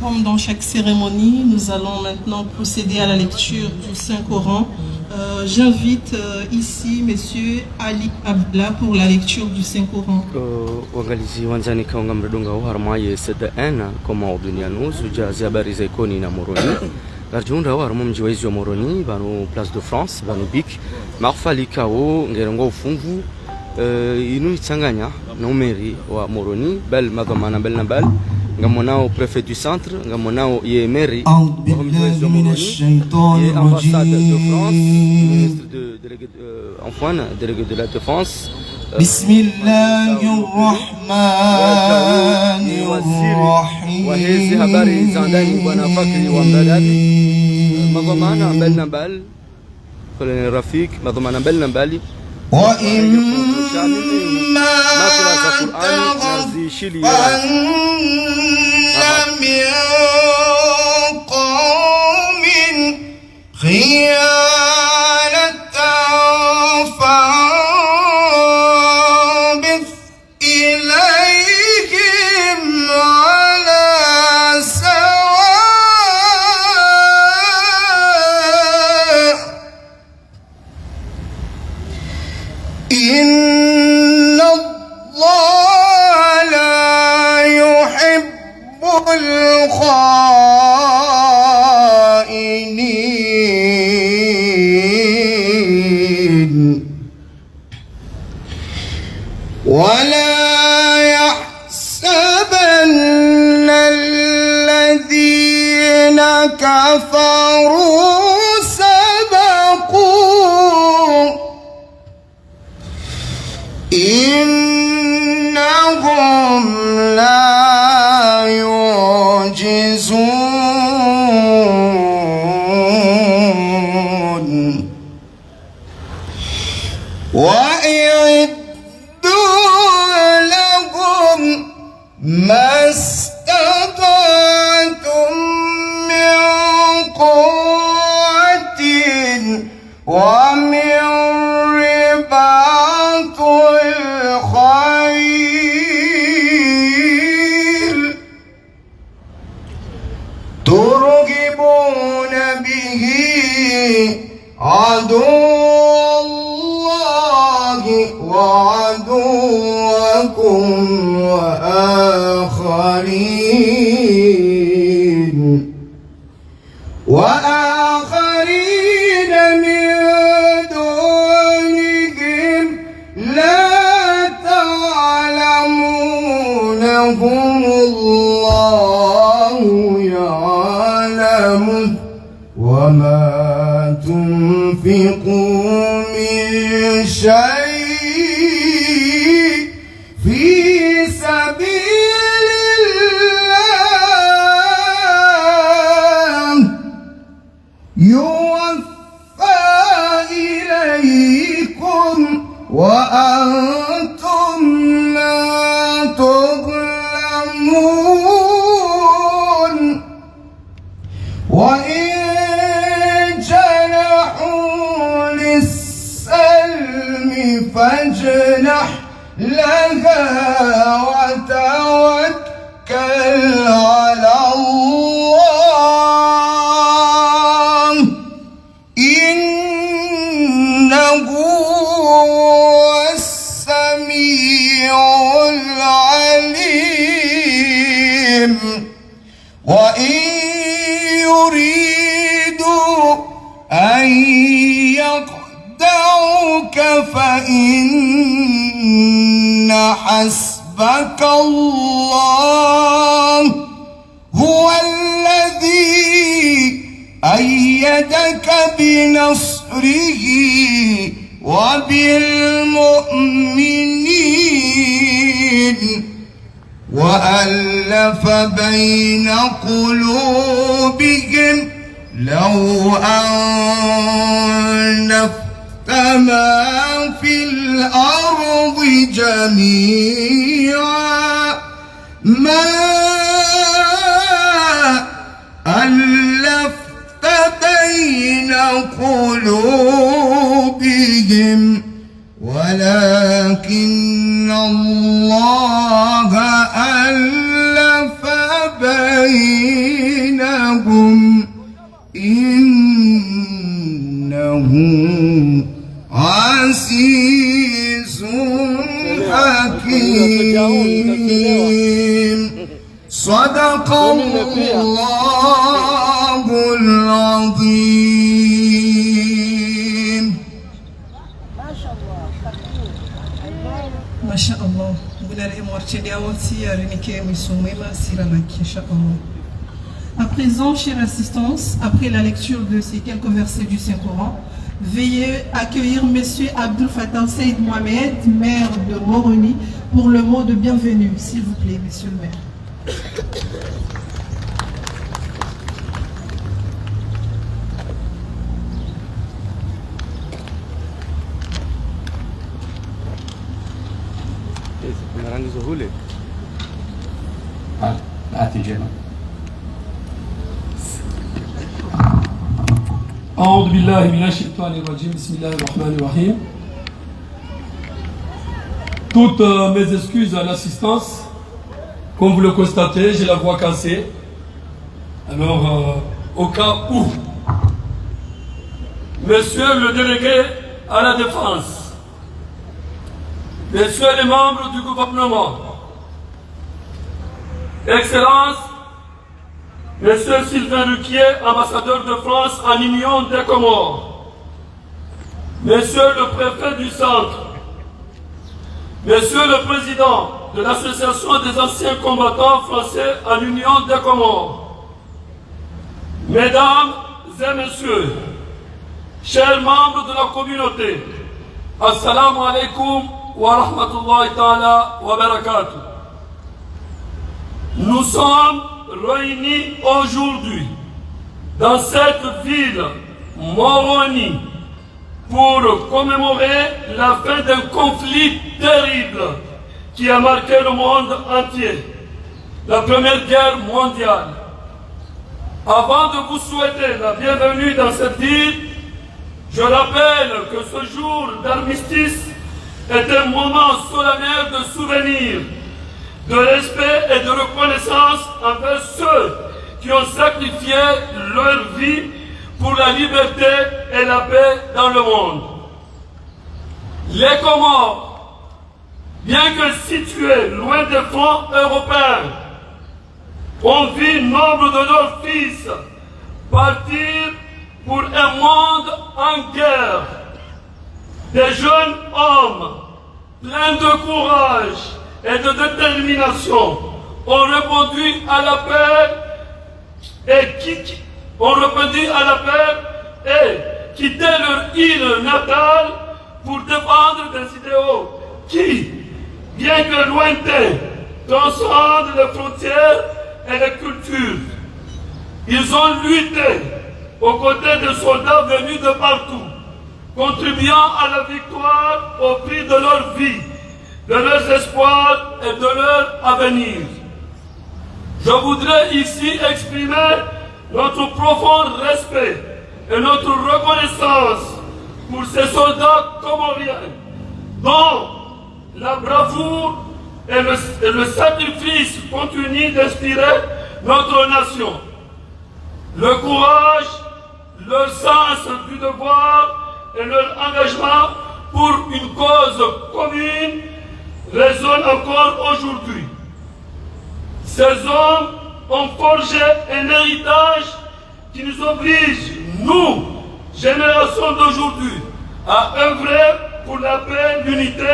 comme dans chaque cérémonie, nous allons maintenant procéder à la lecture du Saint-Coran. J'invite ici Monsieur Ali Abdallah pour la lecture du Saint-Coran. Uangalizi wanzani kaunga mredunga uharmaye SDN kama obduniano zuja ziabari za ikoni na Moroni. Garjunda warmo mjiwezi wa Moroni banu Place de France banu Bik marfali kao ngerongo ufungu inu itsanganya na umeri wa Moroni bel madhamana bel nabal ngamonao préfet du centre ngamonao ye mairie mjiwezi wa Moroni ye ambassade de France ministre de délégué Antoine délégué de la défense. بسم الله الرحمن الرحيم وهذه habari za ndani bwana Fakri wa Mbadadi madhamana bel nabal kule rafik madhamana bel nabali وإما تغفرن من قوم خيانة فانبذ إليهم على سواء إن الله لا يحب الخائنين ولا يحسبن الذين كفروا سبقوا إنهم لا يعجزون وأعدوا لهم ما استطعتم من قوة ومن رباط الخيل ترهبون به عدو الله وعدوكم وآخرين من دونهم لا تعلمونهم الله يعلم وما تنفقوا من شيء في سبيل الله يوفى إليكم وأنتم لا تظلمون وإن جنحوا للسلم فاجنح لها وتوكل على الله إنه هو السميع العليم وإن يريدوا أن يخدعوك فإن حسبك الله هو الذي أيدك بنصره وبالمؤمنين وألف بين قلوبهم لو أنفقت ما في الأرض جميعا ما ألفت بين قلوبهم ولكن الله ألف بينهم عزيز حكيم صدق الله العظيم. ما شاء الله. À présent, chère assistance, après la lecture de ces quelques versets du Saint-Coran, veuillez accueillir M. Abdul Fattah Saïd Mohamed, maire de Moroni, pour le mot de bienvenue, s'il vous plaît, monsieur le maire. أعوذ بالله من الشيطان الرجيم بسم الله الرحمن الرحيم. Toutes mes excuses à l'assistance. Comme vous le constatez, j'ai la voix cassée. Alors, au cas où, Monsieur le délégué à la défense, Messieurs les membres du gouvernement, Excellences, Monsieur Sylvain Ruquier, ambassadeur de France en Union des Comores, Monsieur le préfet du centre, Monsieur le président de l'Association des anciens combattants français en Union des Comores, Mesdames et Messieurs, chers membres de la communauté, Assalamu alaikum wa rahmatullahi ta'ala wa barakatuh. Nous sommes réunis aujourd'hui dans cette ville, Moroni, pour commémorer la fin d'un conflit terrible qui a marqué le monde entier, la Première Guerre mondiale. Avant de vous souhaiter la bienvenue dans cette ville, je rappelle que ce jour d'armistice est un moment solennel de souvenir, de respect et de reconnaissance envers ceux qui ont sacrifié leur vie pour la liberté et la paix dans le monde. Les Comores, bien que situés loin des fronts européens, ont vu nombre de leurs fils partir pour un monde en guerre. Des jeunes hommes pleins de courage et de détermination ont répondu à l'appel et quitté leur île natale pour défendre des idéaux qui, bien que lointains, transcendent les frontières et les cultures. Ils ont lutté aux côtés des soldats venus de partout, contribuant à la victoire au prix de leur vie, de leurs espoirs et de leur avenir. Je voudrais ici exprimer notre profond respect et notre reconnaissance pour ces soldats comoriens dont la bravoure et le sacrifice continuent d'inspirer notre nation. Le courage, leur sens du devoir et leur engagement pour une cause commune résonnent encore aujourd'hui. Ces hommes ont forgé un héritage qui nous oblige, nous, génération d'aujourd'hui, à œuvrer pour la paix, l'unité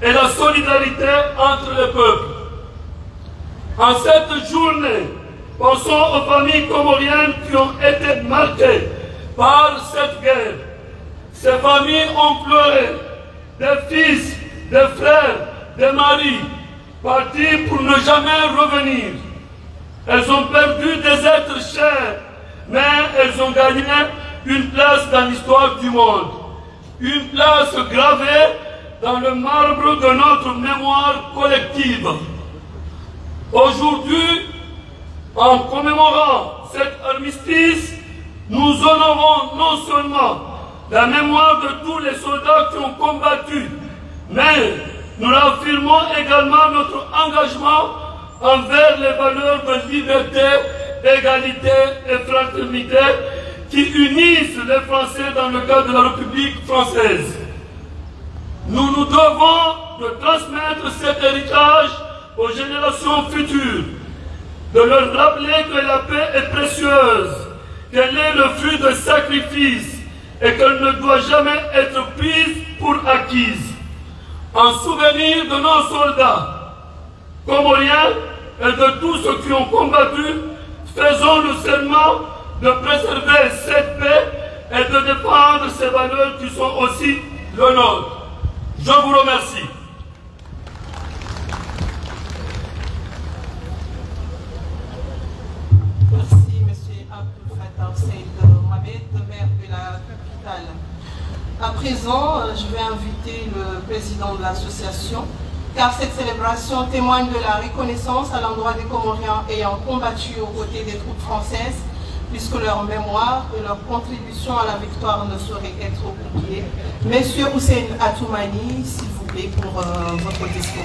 et la solidarité entre les peuples. En cette journée, pensons aux familles comoriennes qui ont été marquées par cette guerre. Ces familles ont pleuré, des fils, des frères, des maris, partis pour ne jamais revenir. Elles ont perdu des êtres chers, mais elles ont gagné une place dans l'histoire du monde, une place gravée dans le marbre de notre mémoire collective. Aujourd'hui, en commémorant cet armistice, nous honorons non seulement la mémoire de tous les soldats qui ont combattu, mais nous affirmons également notre engagement envers les valeurs de liberté, d'égalité et fraternité qui unissent les Français dans le cadre de la République française. Nous nous devons de transmettre cet héritage aux générations futures, de leur rappeler que la paix est précieuse, qu'elle est le fruit de sacrifice et qu'elle ne doit jamais être prise pour acquise. En souvenir de nos soldats comoriens et de tous ceux qui ont combattu, faisons le serment de préserver cette paix et de défendre ces valeurs qui sont aussi le nôtre. Je vous remercie. Merci, M. Abdul Fattah Saïd Mohamed, maire de la capitale. À présent, je vais inviter le président de l'association, car cette célébration témoigne de la reconnaissance à l'endroit des Comoriens ayant combattu aux côtés des troupes françaises, puisque leur mémoire et leur contribution à la victoire ne sauraient être oubliées. Monsieur Hussein Atoumani, s'il vous plaît, pour votre discours.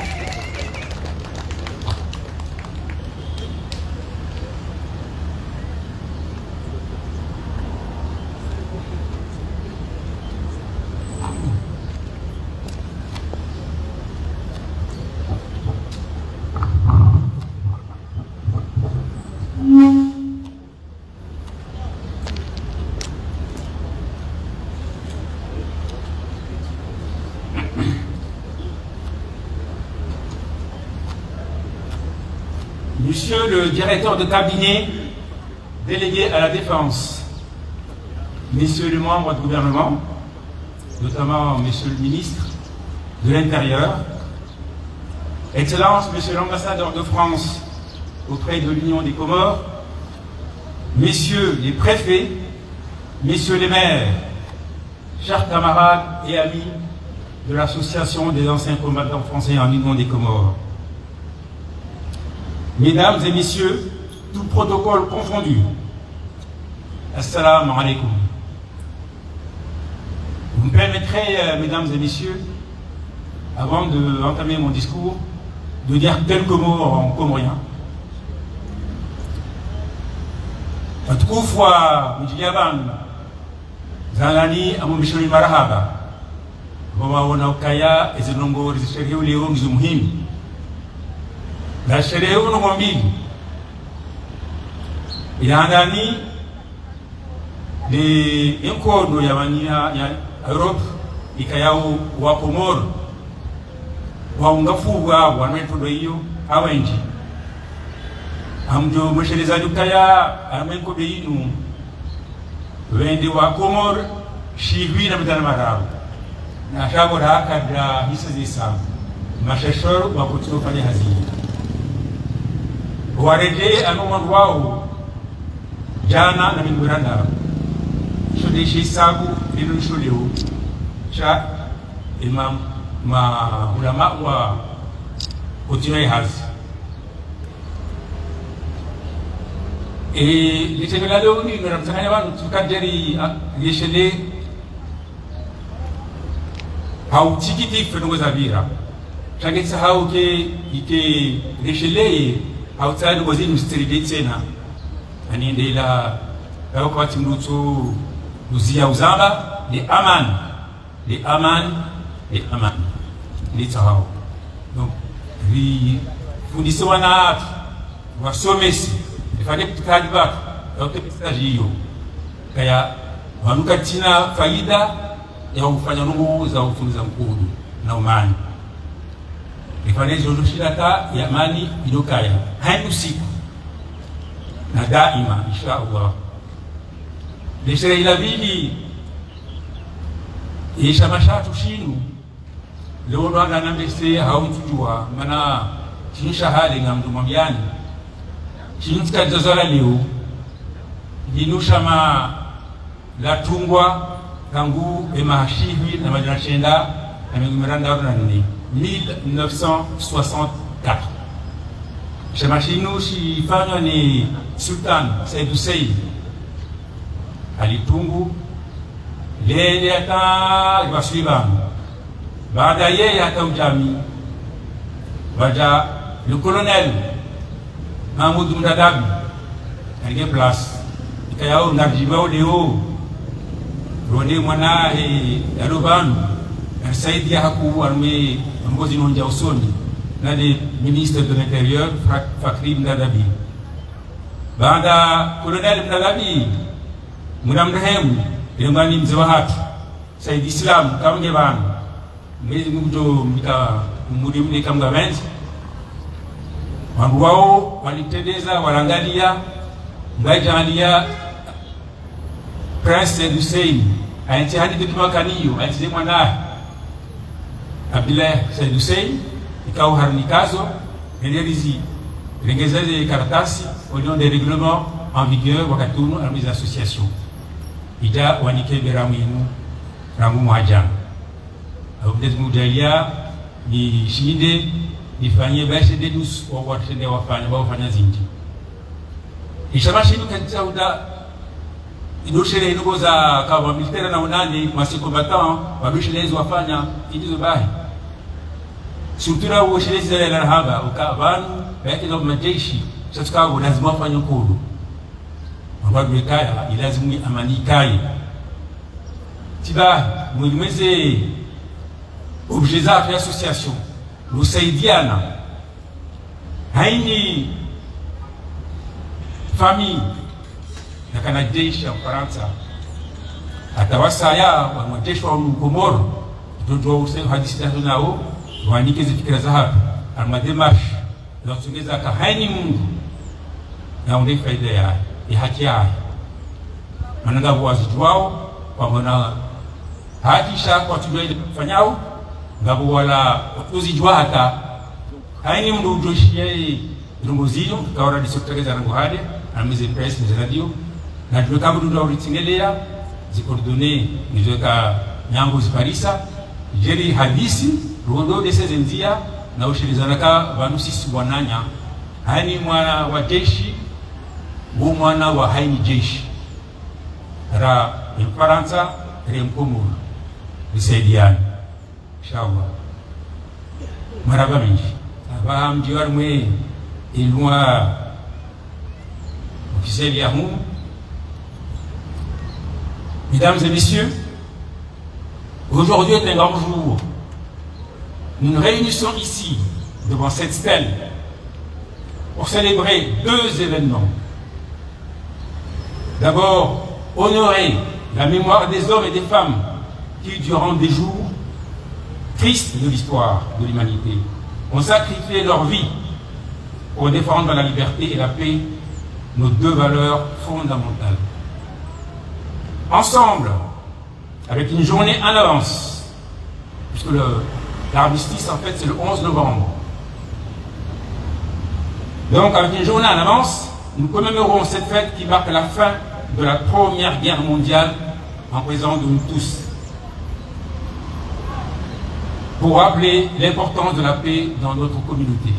Monsieur le directeur de cabinet délégué à la défense, messieurs les membres du gouvernement, notamment monsieur le ministre de l'Intérieur, Excellence, monsieur l'ambassadeur de France auprès de l'Union des Comores, messieurs les préfets, messieurs les maires, chers camarades et amis de l'Association des anciens combattants français en Union des Comores. Mesdames et messieurs, tout protocole confondu, Assalamu alaikum. Vous me permettrez, mesdames et messieurs, avant d'entamer mon discours, de dire quelques mots en comorien. Atukufa mjiyaban zanani amumishoni marahaba mama wana ukaya ezinongo rizisheria leo ni muhimu na sheria uno mbili ilangani de enkodo ya mania ya Europe ikayao wa Komoro waungafu wa wanatodo hiyo awenji amjo msheleza dukaya amenko beinu wende wa Komoro shihwi na mtana marabu na shago haka da hisa zisa mashashoro wa kutofanya hazini wareje anoman wao jana na minguranda shodeshi sabu linu shuleo cha imam ma ulama wa kutinai hazi litendela leo ni mtakanya wanu tukajeri yeshele hautikiti fenongo za vira chagetse hauke ike yeshele hautani wazini msteride tena anindela kwa timrutu luzia uzamba li aman li tahao donc vi fundise wana wasomesi ifanye kutikaji bako yote message hiyo kaya wanuka tina faida ya ufanya nungu za utunza mkudu na umani ifanye jojo shirata ya amani ilokaya hainu siku na daima insha Allah leshere ilabidi isha mashatu shinu leo ndo anga nambese hautujua mana chinisha hali ngamdu mwambiani chinuska jazala leo jinusha ma la tungwa kangu emahashivi na majina shenda na migumiranda na nini 1964 shemashinu shifanywa ni Sultan Said Hussein alitungu lele hata ibaswibamu baada yeye hata ujami waja le colonel Mahmoud Mdadabi alige place kayao narjibao leo rone mwana alobanu saidi haku arme ngozi nonja usoni na le ministre de l'intérieur Fakri Mdadabi baada colonel Mdadabi mnamrehemu ilingani mzee wa hatu saidi Islam kama bana mwezi mto mita mulimni kama benzi wangu wao walitendeza walangalia ngajalia Prince Hussein aiti hadi tukima kaniyo aiti mwana Abdullah Said Hussein ikao harnikazo enerizi rengezeze karatasi au nom des règlements en vigueur wakati unu à mes associations ida wanike beraminu ramu mwajana au peut-être mudalia ni shinde nifanyie basi de dus kwa watende wafanya zinji ishamashidu kanisa uda idoshele inugo za kama militaire na unani masikombatan wadoshele wafanya indizo bahi surtout là où chez les arabes au Kabanu baki na majeshi sasa lazima wafanye kudu ambapo kaya lazima amani kai tiba mwimeze objeza ya association lusaidiana haini famille na kana jeshi ya Faransa atawasaya wa majeshi wa Komoro ndio usema hadithi nao wanike zifikira za hapa almademash ndio ka haini Mungu na unde faida ya haki yake mananga wazitu wao kwa mwana hakisha kwa tudwe kufanyao ngabo wala uzijwa hata haini Mungu ujoshie ndunguzio kaora disoktereza rango hade amize press ni radio na tuwe kama ndio ulitingelea zikordone nizoka nyango ziparisa jeri hadisi rundo dese nzia na ushirizanaka bantu sisi bwananya haini mwana wa jeshi bu mwana wa haini jeshi ra Faransa remkomo bisaidiana inshallah maraba mingi aba mjiwar mwe ilwa officiel yahum. Mesdames et messieurs, aujourd'hui est un grand jour. Nous nous réunissons ici, devant cette stèle, pour célébrer deux événements. D'abord, honorer la mémoire des hommes et des femmes qui, durant des jours tristes de l'histoire de l'humanité, ont sacrifié leur vie pour défendre la liberté et la paix, nos deux valeurs fondamentales. Ensemble, avec une journée en avance, puisque l'armistice en fait c'est le 11 novembre. Donc avec une journée en avance, nous commémorons cette fête qui marque la fin de la Première Guerre mondiale en présence de nous tous. Pour rappeler l'importance de la paix dans notre communauté.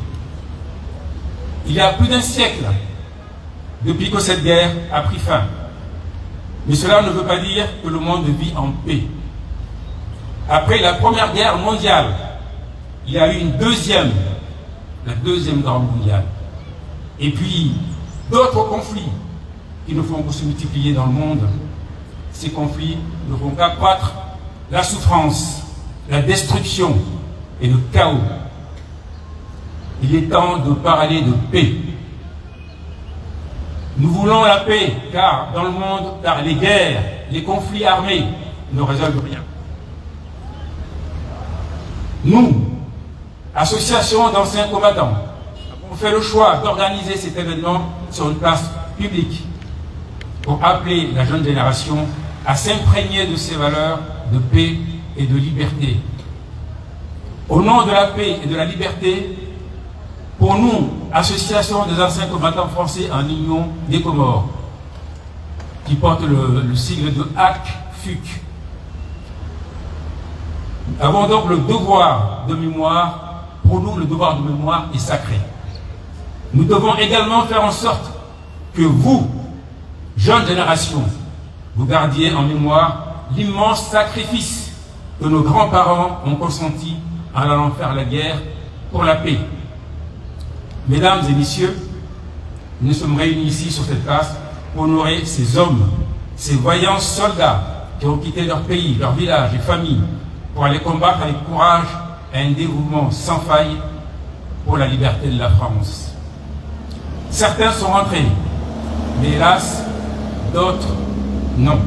Il y a plus d'un siècle depuis que cette guerre a pris fin. Mais cela ne veut pas dire que le monde vit en paix. Après la Première Guerre mondiale, il y a eu la Deuxième Guerre mondiale. Et puis, d'autres conflits qui ne font que se multiplier dans le monde. Ces conflits ne font qu'accroître la souffrance, la destruction et le chaos. Il est temps de parler de paix. Nous voulons la paix, car dans le monde, car les guerres, les conflits armés ne résolvent rien. Nous, association d'anciens combattants, avons fait le choix d'organiser cet événement sur une place publique pour appeler la jeune génération à s'imprégner de ces valeurs de paix et de liberté. Au nom de la paix et de la liberté, pour nous, Association des anciens combattants français en Union des Comores, qui porte le sigle de HAC-FUC, nous avons donc le devoir de mémoire. Pour nous, le devoir de mémoire est sacré. Nous devons également faire en sorte que vous, jeunes générations, vous gardiez en mémoire l'immense sacrifice que nos grands-parents ont consenti en allant faire la guerre pour la paix. Mesdames et messieurs, nous sommes réunis ici sur cette place pour honorer ces hommes, ces voyants soldats qui ont quitté leur pays, leur village et famille pour aller combattre avec courage et un dévouement sans faille pour la liberté de la France. Certains sont rentrés, mais hélas, d'autres non.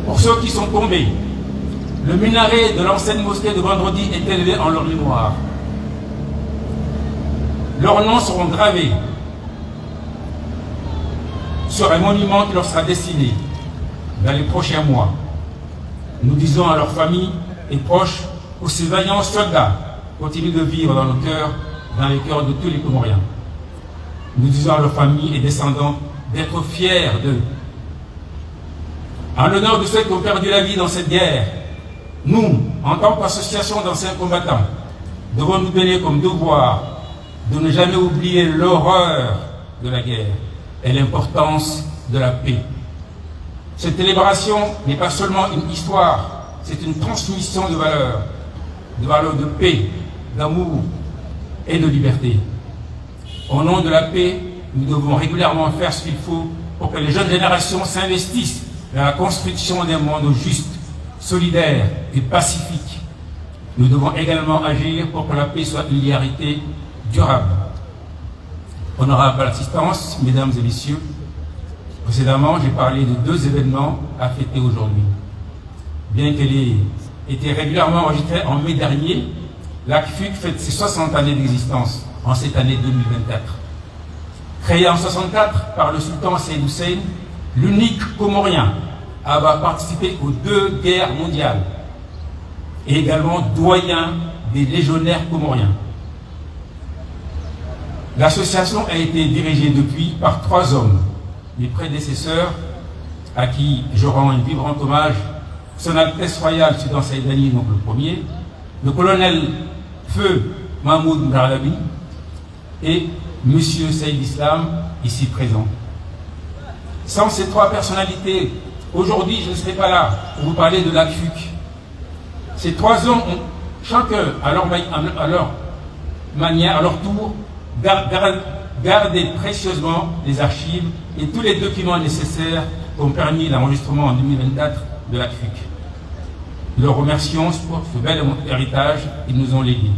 Pour ceux qui sont tombés, le minaret de l'ancienne mosquée de Vendredi est élevé en leur mémoire. Leurs noms seront gravés sur un monument qui leur sera destiné dans les prochains mois. Nous disons à leurs familles et proches que ces vaillants soldats continuent de vivre dans nos cœurs, dans les cœurs de tous les Comoriens. Nous disons à leurs familles et descendants d'être fiers d'eux. En l'honneur de ceux qui ont perdu la vie dans cette guerre, nous, en tant qu'association d'anciens combattants, devons nous donner comme devoir de ne jamais oublier l'horreur de la guerre et l'importance de la paix. Cette célébration n'est pas seulement une histoire, c'est une transmission de valeurs de paix, d'amour et de liberté. Au nom de la paix, nous devons régulièrement faire ce qu'il faut pour que les jeunes générations s'investissent dans la construction d'un monde juste, solidaire et pacifique. Nous devons également agir pour que la paix soit une réalité durable. Honorable assistance, mesdames et messieurs, précédemment, j'ai parlé de 2 événements à fêter aujourd'hui. Bien qu'elle ait été régulièrement enregistrée en mai dernier, l'ACFUC fête ses 60 années d'existence en cette année 2024. Créé en 64 par le sultan Seyd Hussein, l'unique Comorien à avoir participé aux 2 guerres mondiales et également doyen des légionnaires comoriens. L'association a été dirigée depuis par 3 hommes, mes prédécesseurs, à qui je rends un vibrant hommage, Son Altesse Royale Sultan Saïdani, donc le premier, le colonel Feu Mahmoud Mralabi et Monsieur Saïd Islam, ici présent. Sans ces 3 personnalités, aujourd'hui je ne serai pas là pour vous parler de l'ACFUC. Ces 3 hommes ont chacun à leur manière, à leur tour, gardé précieusement les archives et tous les documents nécessaires qui ont permis l'enregistrement en 2024 de l'ACFUC. Nous leur remercions pour ce bel héritage qu'ils nous ont légué.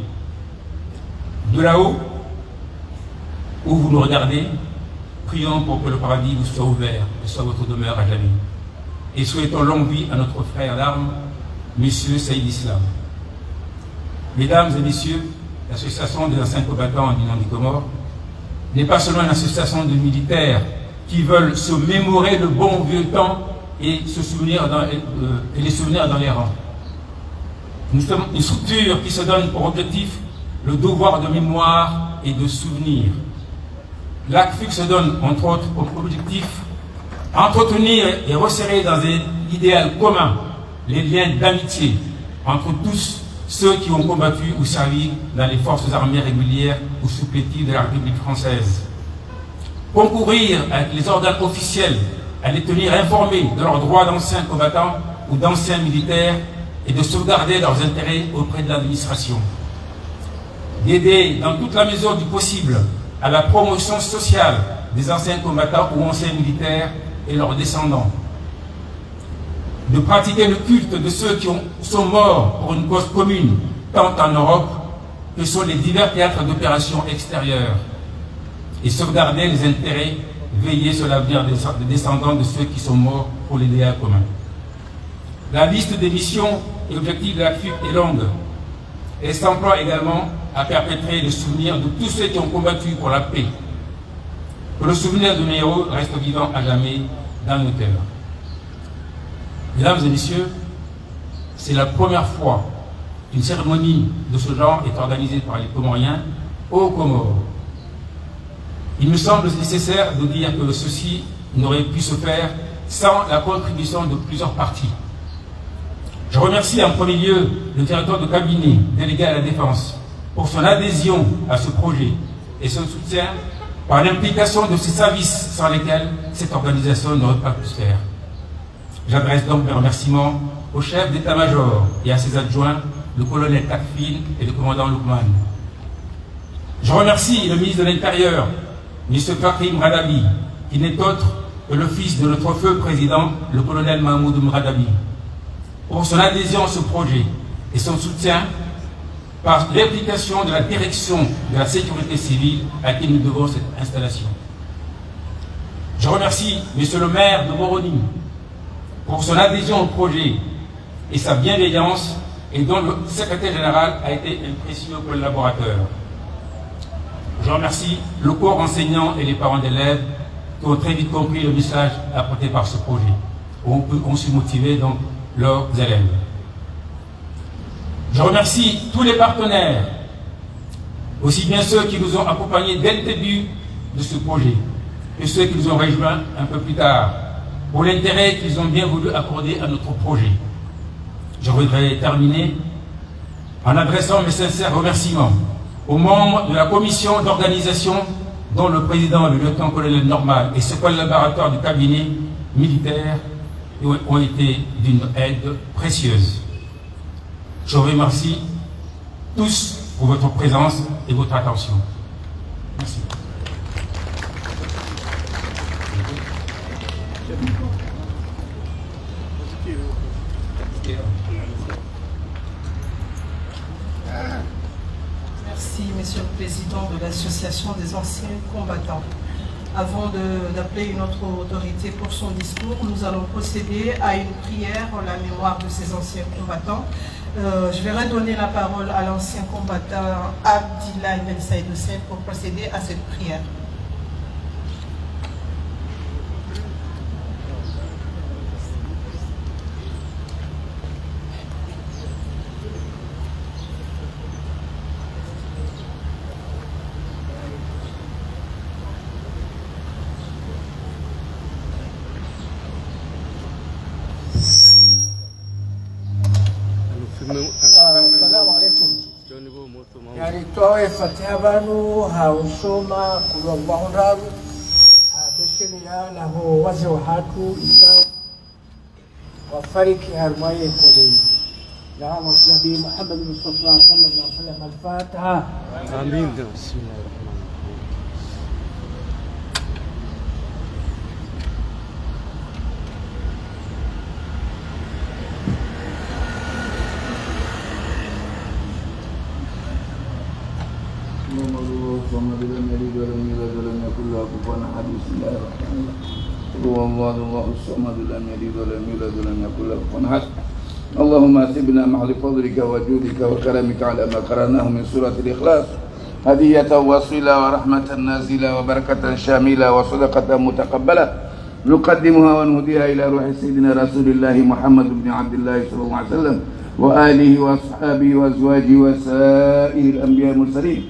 De là-haut, où vous nous regardez, prions pour que le paradis vous soit ouvert et soit votre demeure à jamais. Et souhaitons longue vie à notre frère d'armes, Monsieur Saïd Islam. Mesdames et messieurs, l'association des anciens combattants du nom des Comores n'est pas seulement une association de militaires qui veulent se mémorer le bon vieux temps et les souvenirs dans les rangs. Nous sommes une structure qui se donne pour objectif le devoir de mémoire et de souvenir. L'ACFUC se donne, entre autres, comme objectif entretenir et resserrer dans un idéal commun les liens d'amitié entre tous ceux qui ont combattu ou servi dans les forces armées régulières ou supplétives de la République française. Concourir avec les organes officiels à les tenir informés de leurs droits d'anciens combattants ou d'anciens militaires et de sauvegarder leurs intérêts auprès de l'administration. D'aider dans toute la mesure du possible à la promotion sociale des anciens combattants ou anciens militaires et leurs descendants. De pratiquer le culte de ceux qui sont morts pour une cause commune, tant en Europe que sur les divers théâtres d'opérations extérieures, et sauvegarder les intérêts, veiller sur l'avenir des descendants de ceux qui sont morts pour l'idéal commun. La liste des missions et objectifs de la FUC est longue, et s'emploie également à perpétrer le souvenir de tous ceux qui ont combattu pour la paix. Que le souvenir de nos héros reste vivant à jamais dans nos cœurs. Mesdames et messieurs, c'est la première fois qu'une cérémonie de ce genre est organisée par les Comoriens aux Comores. Il me semble nécessaire de dire que ceci n'aurait pu se faire sans la contribution de plusieurs parties. Je remercie en premier lieu le directeur de cabinet délégué à la Défense pour son adhésion à ce projet et son soutien par l'implication de ses services sans lesquels cette organisation n'aurait pas pu se faire. J'adresse donc mes remerciements au chef d'état-major et à ses adjoints, le colonel Takfin et le commandant Loukman. Je remercie le ministre de l'Intérieur, M. Fakhri Mralabi, qui n'est autre et le fils de notre feu président, le colonel Mahmoud Mradabi, pour son adhésion à ce projet et son soutien par l'implication de la direction de la sécurité civile à qui nous devons cette installation. Je remercie Monsieur le maire de Moroni pour son adhésion au projet et sa bienveillance, et dont le secrétaire général a été un précieux collaborateur. Je remercie le corps enseignant et les parents d'élèves qui ont très vite compris le message apporté par ce projet. On su motiver donc leurs élèves. Je remercie tous les partenaires, aussi bien ceux qui nous ont accompagnés dès le début de ce projet que ceux qui nous ont rejoints un peu plus tard, pour l'intérêt qu'ils ont bien voulu accorder à notre projet. Je voudrais terminer en adressant mes sincères remerciements aux membres de la commission d'organisation, dont le président, le lieutenant-colonel Normal, et ses collaborateurs du cabinet militaire ont été d'une aide précieuse. Je vous remercie tous pour votre présence et votre attention. Merci. Merci, Monsieur le Président de l'Association des anciens combattants. Avant d'appeler une autre autorité pour son discours, nous allons procéder à une prière en la mémoire de ces anciens combattants. Je vais redonner la parole à l'ancien combattant Abdillah Ben Saïd Hussein pour procéder à cette prière. Assalamu alaikum. Yani towe fatiha banu hausoma kulwallahu rabu bishini ya lahu wazi wa hatu ikao wafariki harmaye kodei نعم النبي محمد المصطفى صلى الله عليه وسلم الفاتحة. آمين. بسم الله الرحمن الرحيم. اللهم لم يلد ولم يولد ولم يكن له كفوا احد. بسم الله الرحمن الرحيم. هو الله الصمد لم يلد ولم يولد ولم يكن له كفوا احد. اللهم اثبنا محل فضلك وجودك وكرمك على ما قرأناه من سورة الإخلاص هدية وصلة ورحمة نازلة وبركة شاملة وصدقة متقبلة نقدمها ونهديها إلى روح سيدنا رسول الله محمد بن عبد الله صلى الله عليه وسلم وآله وأصحابه وأزواجه وسائر الأنبياء المرسلين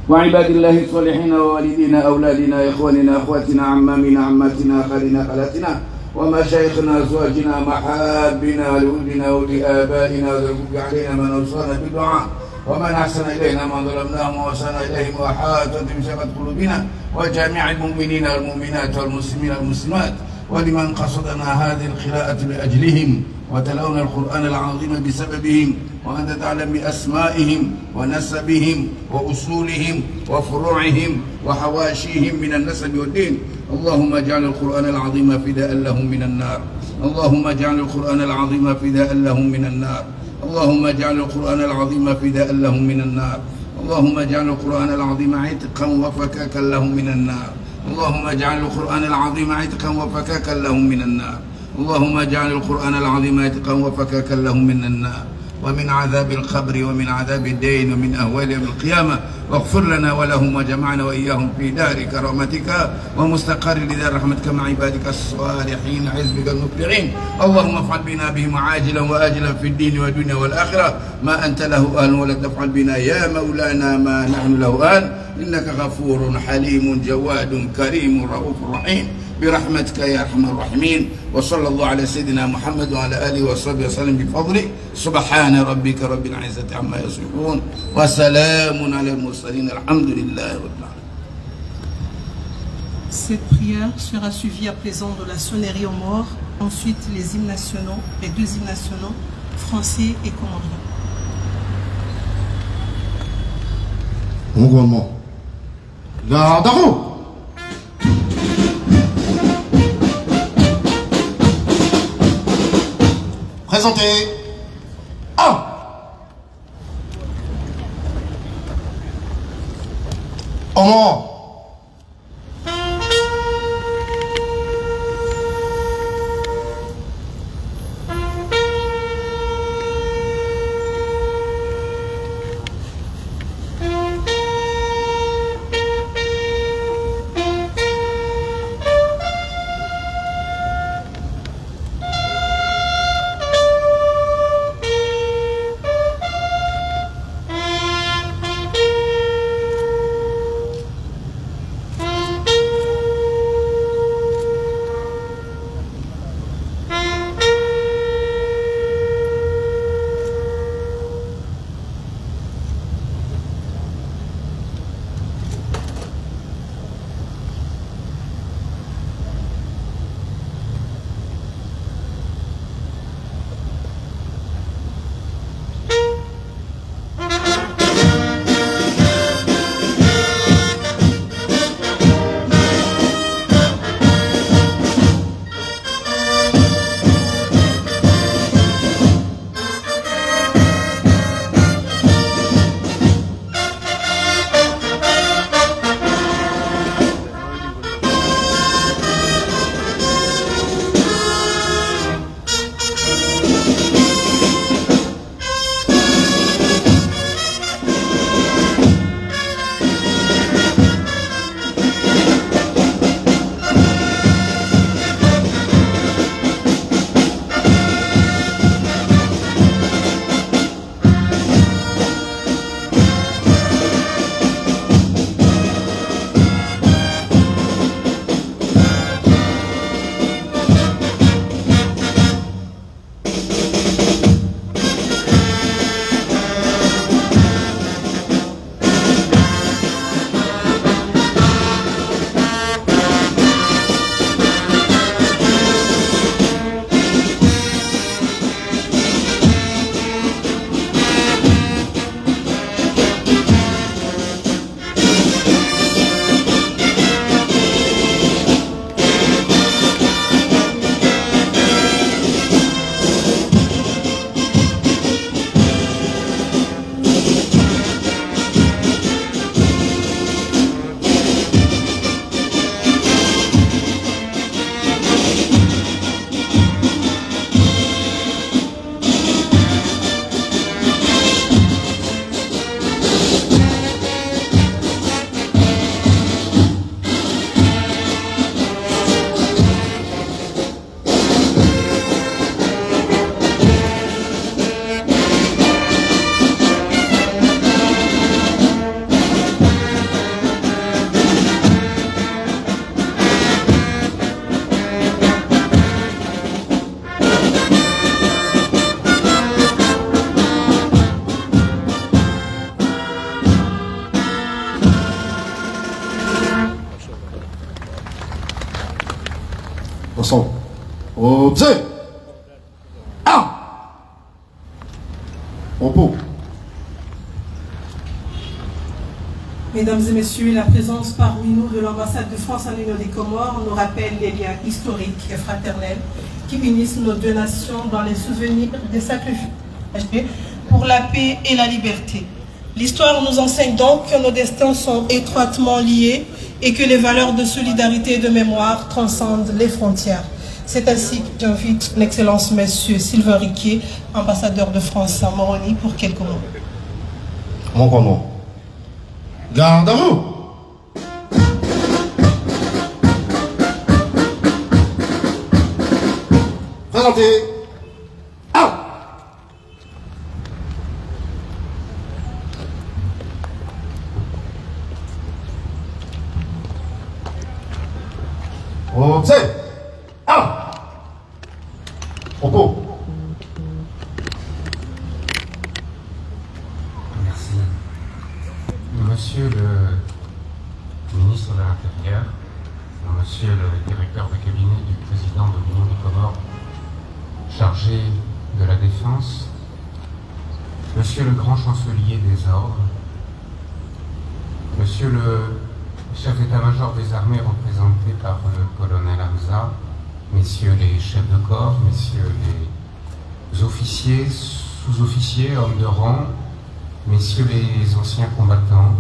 وعباد الله الصالحين ووالدينا أولادنا إخواننا أخواتنا عمامنا عماتنا خالنا خالاتنا ومشايخنا أزواجنا محابنا لولدنا ولآبائنا وذرقوا علينا من أوصانا بالدعاء ومن أحسن إلينا من ظلمناهم ووصلنا إليهم وحاطت بشقة قلوبنا وجميع المؤمنين والمؤمنات والمسلمين والمسلمات ولمن قصدنا هذه القراءة لأجلهم وتلون القرآن العظيم بسببهم وأنت تعلم بأسمائهم ونسبهم وأصولهم وفروعهم وحواشيهم من النسب والدين. اللهم اجعل القرآن العظيم فداء لهم من النار. اللهم اجعل القرآن العظيم فداء لهم من النار. اللهم اجعل القرآن العظيم فداء لهم من النار. اللهم اجعل القرآن العظيم عتقا وفكاكا لهم من النار. اللهم اجعل القرآن العظيم عتقا وفكاكا لهم من النار. اللهم اجعل القرآن العظيم عتقا وفكاكا لهم من النار ومن عذاب القبر ومن عذاب الدين ومن أهوال يوم القيامة واغفر لنا ولهم وجمعنا وإياهم في دار كرامتك ومستقر لدار رحمتك مع عبادك الصالحين حزبك المفلحين. اللهم افعل بنا بهم عاجلا وآجلا في الدين والدنيا والآخرة ما أنت له أهل ولا تفعل بنا يا مولانا ما نحن له أهل إنك غفور حليم جواد كريم رؤوف رحيم برحمتك يا أرحم الراحمين. وصلى الله على سيدنا محمد وعلى آله وصحبه وسلم بفضله. سبحان ربك رب العزة عما يصفون وسلام على المرسلين الحمد لله رب العالمين. Cette prière sera suivie à présent de la sonnerie aux morts, ensuite les hymnes nationaux, les deux hymnes nationaux, français et comorien. Garde à vous. Présentez. 1. Omar. Attention. Observe. 1. Repos. Mesdames et messieurs, la présence parmi nous de l'ambassade de France en Union des Comores nous rappelle les liens historiques et fraternels qui unissent nos deux nations dans les souvenirs des sacrifices pour la paix et la liberté. L'histoire nous enseigne donc que nos destins sont étroitement liés et que les valeurs de solidarité et de mémoire transcendent les frontières. C'est ainsi que j'invite l'excellence Monsieur Sylvain Riquier, ambassadeur de France à Moroni, pour quelques mots. Mon comment? Garde à vous. Présentez. 1. Observe. 1. Repos. Merci. Monsieur le ministre de l'Intérieur, monsieur le directeur de cabinet du président de l'Union des Comores chargé de la Défense, monsieur le grand chancelier des ordres, monsieur le chef d'état-major des armées représenté par le colonel Hamza, messieurs les chefs de corps, messieurs officiers, sous-officiers, hommes de rang, messieurs les anciens combattants,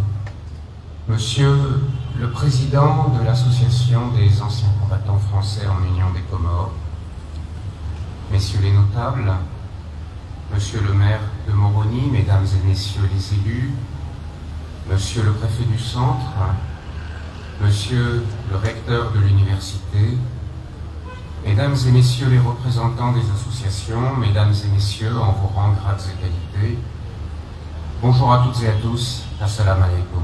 monsieur le président de l'association des anciens combattants français en Union des Comores, messieurs les notables, monsieur le maire de Moroni, mesdames et messieurs les élus, monsieur le préfet du centre, monsieur le recteur de l'université, mesdames et messieurs les représentants des associations, mesdames et messieurs en vos rangs, grades et qualités, bonjour à toutes et à tous, assalamu alaikum.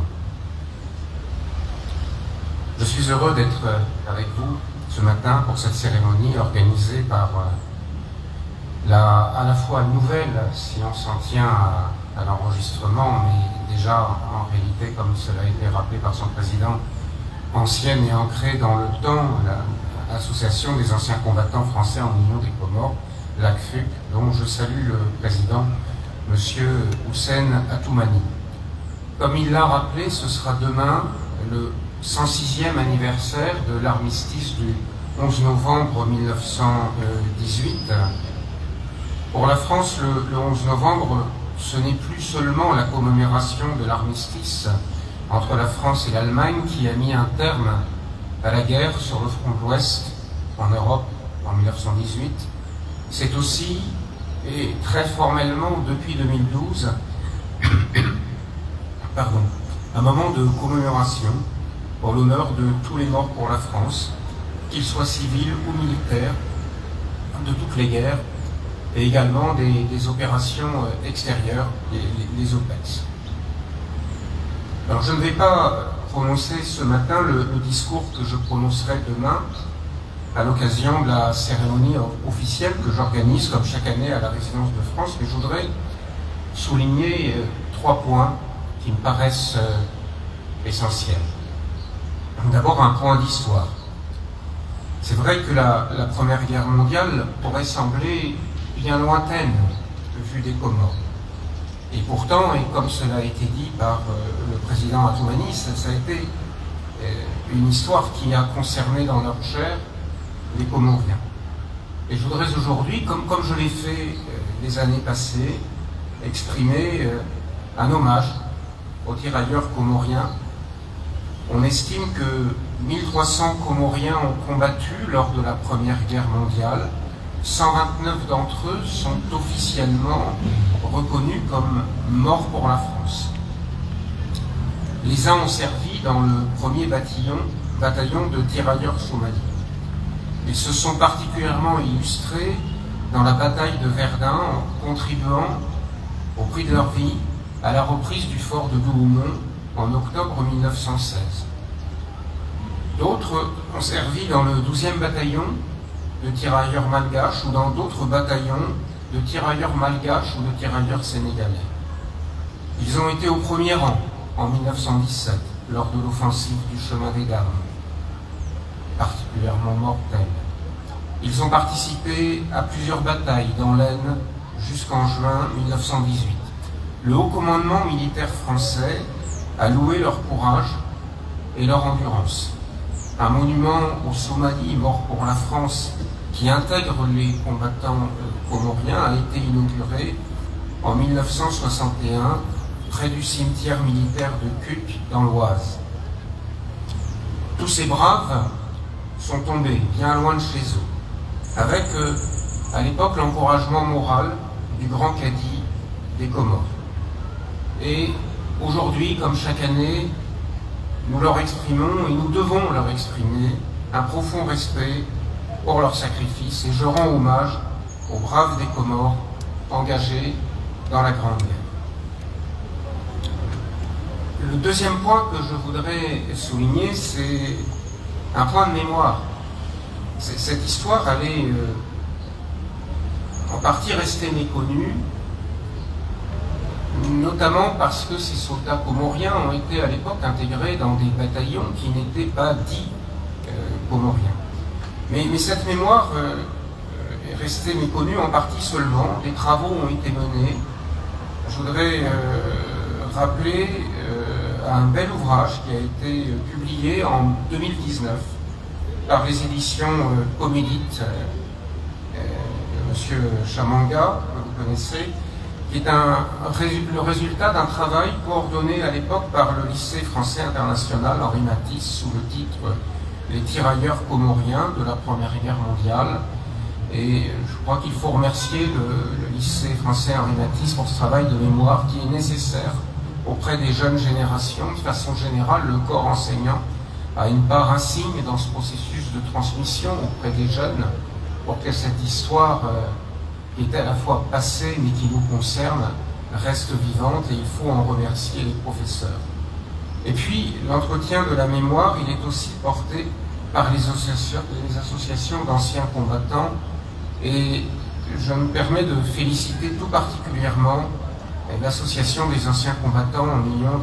Je suis heureux d'être avec vous ce matin pour cette cérémonie organisée par à la fois nouvelle, si on s'en tient à l'enregistrement, mais déjà en réalité, comme cela a été rappelé par son président, ancienne et ancrée dans le temps, l'Association des anciens combattants français en Union des Comores, l'ACFUC, dont je salue le président, M. Houssen Atoumani. Comme il l'a rappelé, ce sera demain le 106e anniversaire de l'armistice du 11 novembre 1918. Pour la France, le 11 novembre, ce n'est plus seulement la commémoration de l'armistice entre la France et l'Allemagne qui a mis un terme à la guerre sur le front de l'Ouest en Europe en 1918. C'est aussi, et très formellement depuis 2012, un moment de commémoration pour l'honneur de tous les morts pour la France, qu'ils soient civils ou militaires, de toutes les guerres, et également des opérations extérieures, les OPEX. Alors je ne vais pas prononcer ce matin le discours que je prononcerai demain à l'occasion de la cérémonie officielle que j'organise comme chaque année à la Résidence de France, mais je voudrais souligner 3 points qui me paraissent essentiels. D'abord, un point d'histoire. C'est vrai que la Première Guerre mondiale pourrait sembler bien lointaine vue des Comores. Et pourtant, et comme cela a été dit par le président Atoumani, ça a été une histoire qui a concerné dans leur chair les Comoriens. Et je voudrais aujourd'hui, comme je l'ai fait les années passées, exprimer un hommage aux tirailleurs comoriens. On estime que 1300 Comoriens ont combattu lors de la Première Guerre mondiale. 129 d'entre eux sont officiellement reconnus comme morts pour la France. Les uns ont servi dans le 1er bataillon de tirailleurs somalis. Ils se sont particulièrement illustrés dans la bataille de Verdun en contribuant, au prix de leur vie, à la reprise du fort de Douaumont en octobre 1916. D'autres ont servi dans le 12e bataillon de tirailleurs malgaches ou dans d'autres bataillons de tirailleurs malgaches ou de tirailleurs sénégalais. Ils ont été au premier rang en 1917 lors de l'offensive du chemin des Dames, particulièrement mortelle. Ils ont participé à plusieurs batailles dans l'Aisne jusqu'en juin 1918. Le haut commandement militaire français a loué leur courage et leur endurance. Un monument aux Somalis morts pour la France qui intègre les combattants comoriens a été inauguré en 1961 près du cimetière militaire de Cuques dans l'Oise. Tous ces braves sont tombés bien loin de chez eux, avec à l'époque l'encouragement moral du grand cadi des Comores. Et aujourd'hui, comme chaque année, nous leur exprimons, et nous devons leur exprimer, un profond respect pour leur sacrifice, et je rends hommage aux braves des Comores engagés dans la Grande Guerre. Le deuxième point que je voudrais souligner, c'est un point de mémoire. Cette histoire, elle est en partie restée méconnue, notamment parce que ces soldats comoriens ont été à l'époque intégrés dans des bataillons qui n'étaient pas dits comoriens. Mais cette mémoire est restée méconnue en partie seulement. Des travaux ont été menés. Je voudrais rappeler un bel ouvrage qui a été publié en 2019 par les éditions Comédite, M. Monsieur Chamanga, que vous connaissez, qui est le résultat d'un travail coordonné à l'époque par le lycée français international Henri Matisse sous le titre « Les tirailleurs comoriens de la Première Guerre mondiale ». Et je crois qu'il faut remercier le lycée français Henri Matisse pour ce travail de mémoire qui est nécessaire auprès des jeunes générations. De façon générale, le corps enseignant a une part insigne dans ce processus de transmission auprès des jeunes pour que cette histoire qui est à la fois passée mais qui nous concerne reste vivante, et il faut en remercier les professeurs. Et puis, l'entretien de la mémoire, il est aussi porté par les associations d'anciens combattants, et je me permets de féliciter tout particulièrement l'association des anciens combattants en Union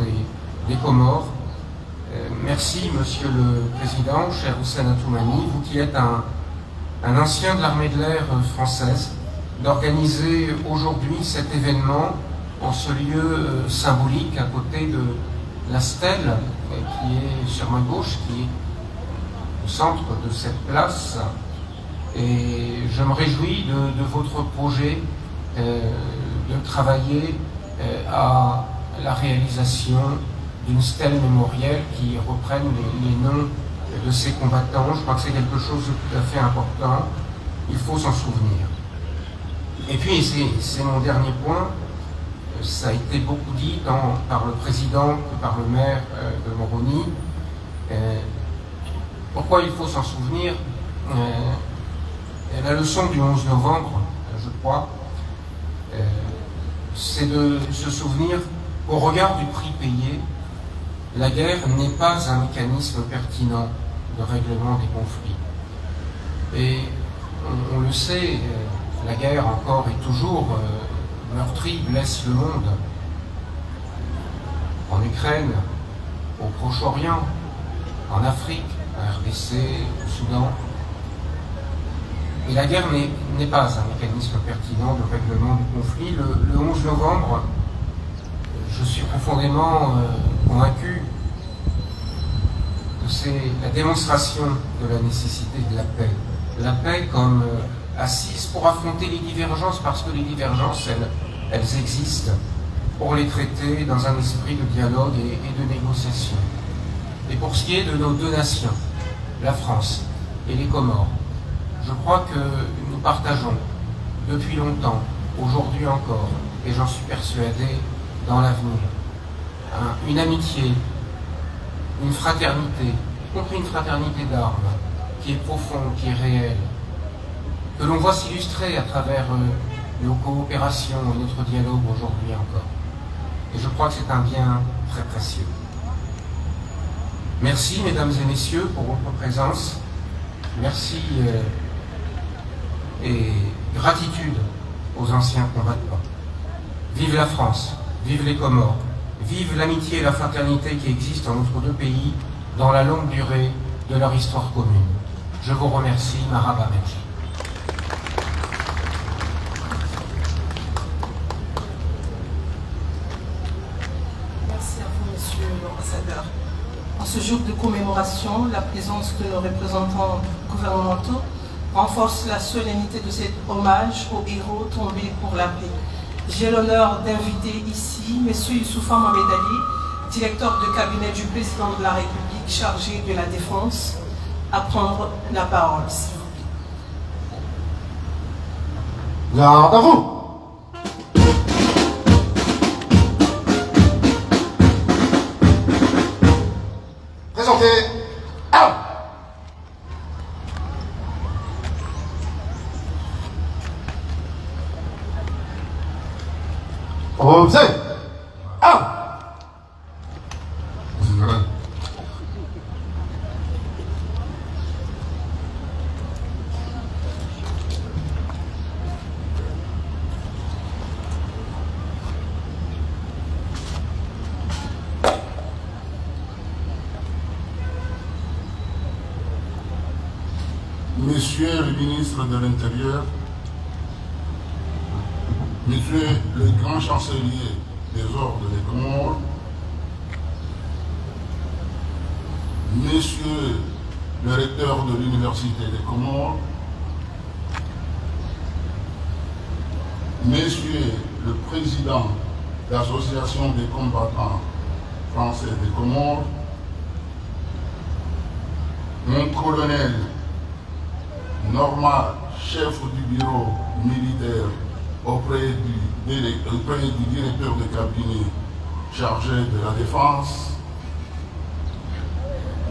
des Comores. Merci, Monsieur le Président, cher Hussein Atoumani, vous qui êtes un ancien de l'armée de l'air française, d'organiser aujourd'hui cet événement en ce lieu symbolique à côté de la stèle qui est sur ma gauche, qui est au centre de cette place. Et je me réjouis de votre projet de travailler à la réalisation d'une stèle mémorielle qui reprenne les noms de ces combattants. Je crois que c'est quelque chose de tout à fait important. Il faut s'en souvenir. Et puis, c'est mon dernier point. Ça a été beaucoup dit par le président que par le maire de Moroni. Pourquoi il faut s'en souvenir? La leçon du 11 novembre, je crois, c'est de se souvenir qu'au regard du prix payé, la guerre n'est pas un mécanisme pertinent de règlement des conflits. Et on le sait, la guerre encore et toujours meurtrie blesse le monde. En Ukraine, au Proche-Orient, en Afrique, à RDC, au Soudan. Et la guerre n'est pas un mécanisme pertinent de règlement du conflit. Le 11 novembre, je suis profondément convaincu que c'est la démonstration de la nécessité de la paix. De la paix comme assise pour affronter les divergences, parce que les divergences, elles existent, pour les traiter dans un esprit de dialogue et de négociation. Et pour ce qui est de nos deux nations, la France et les Comores, je crois que nous partageons depuis longtemps, aujourd'hui encore, et j'en suis persuadé, dans l'avenir, une amitié, une fraternité, y compris une fraternité d'armes, qui est profonde, qui est réelle, que l'on voit s'illustrer à travers nos coopérations et notre dialogue aujourd'hui encore. Et je crois que c'est un bien très précieux. Merci, mesdames et messieurs, pour votre présence. Merci et gratitude aux anciens combattants. Vive la France, vive les Comores, vive l'amitié et la fraternité qui existent entre nos deux pays dans la longue durée de leur histoire commune. Je vous remercie, Marhaba Merci. Merci à vous, Monsieur l'ambassadeur. En ce jour de commémoration, la présence de nos représentants gouvernementaux renforce la solennité de cet hommage aux héros tombés pour la paix. J'ai l'honneur d'inviter ici M. Youssoufa Mohamed Ali, directeur de cabinet du président de la République chargé de la Défense, à prendre la parole, s'il vous plaît. Garde à vous. Présentez. Out. Observe. Out. Monsieur le ministre de l'Intérieur, Monsieur le grand chancelier des ordres des Comores, Monsieur le recteur de l'Université des Comores, Messieurs le Président de l'Association des combattants français des Comores, mon colonel normal, chef du bureau militaire auprès du directeur de cabinet chargé de la défense,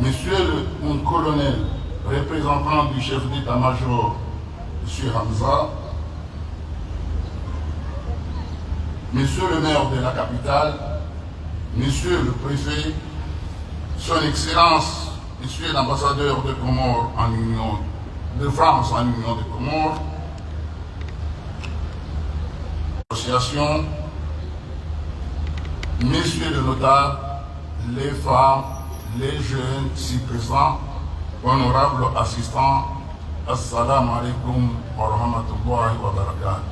Monsieur mon colonel, représentant du chef d'état-major, M. Hamza, Monsieur le maire de la capitale, Monsieur le préfet, Son Excellence, Monsieur l'ambassadeur de Comores en Union de France en Union de Comores, association, Messieurs les notables, les femmes, les jeunes ici présents, honorables assistants, Assalamu alaikum wa rahmatullahi wa barakatuh.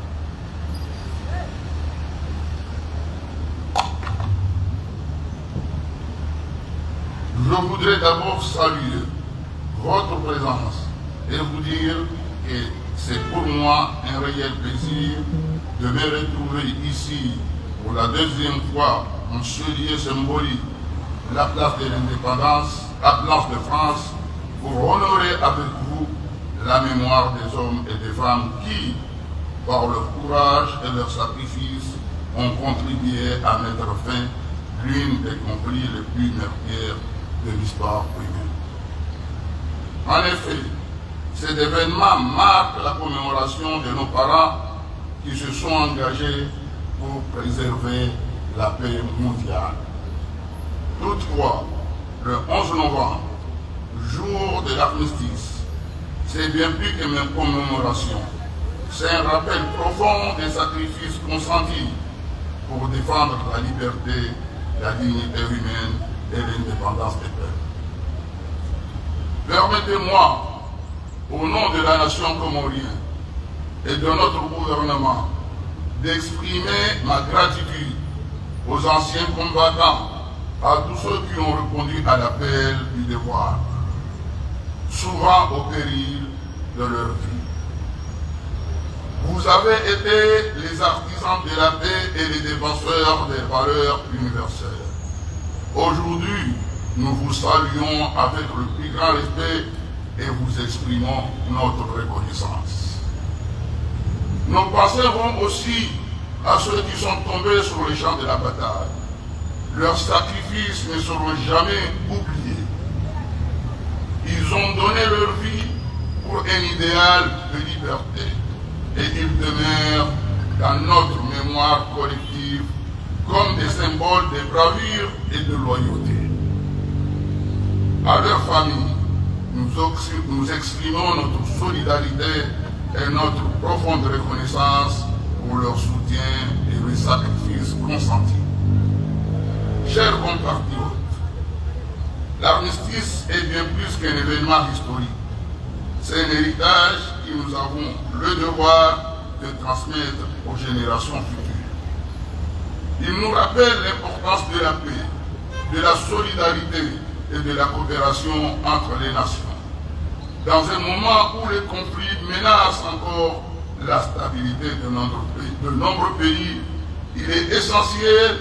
Je voudrais d'abord saluer votre présence et vous dire que c'est pour moi un réel plaisir de me retrouver ici pour la deuxième fois en ce lieu symbolique, la place de l'indépendance, la place de France, pour honorer avec vous la mémoire des hommes et des femmes qui, par leur courage et leur sacrifice, ont contribué à mettre fin à l'une des conflits les plus meurtriers de l'histoire humaine. En effet, cet événement marque la commémoration de nos parents qui se sont engagés pour préserver la paix mondiale. Toutefois, le 11 novembre, jour de l'armistice, c'est bien plus que une commémoration. C'est un rappel profond des sacrifices consentis pour défendre la liberté, la dignité humaine et l'indépendance des peuples. Permettez-moi, au nom de la nation comorienne et de notre gouvernement, d'exprimer ma gratitude aux anciens combattants, à tous ceux qui ont répondu à l'appel du devoir, souvent au péril de leur vie. Vous avez été les artisans de la paix et les défenseurs des valeurs universelles. Aujourd'hui, nous vous saluons avec le plus grand respect et vous exprimons notre reconnaissance. Nos pensées vont aussi à ceux qui sont tombés sur les champs de la bataille. Leurs sacrifices ne seront jamais oubliés. Ils ont donné leur vie pour un idéal de liberté et ils demeurent dans notre mémoire collective comme des symboles de bravure et de loyauté. À leur famille, nous exprimons notre solidarité et notre profonde reconnaissance pour leur soutien et les sacrifices consentis. Chers compatriotes, l'armistice est bien plus qu'un événement historique. C'est un héritage que nous avons le devoir de transmettre aux générations futures. Il nous rappelle l'importance de la paix, de la solidarité et de la coopération entre les nations. Dans un moment où les conflits menacent encore la stabilité de nombreux pays, il est essentiel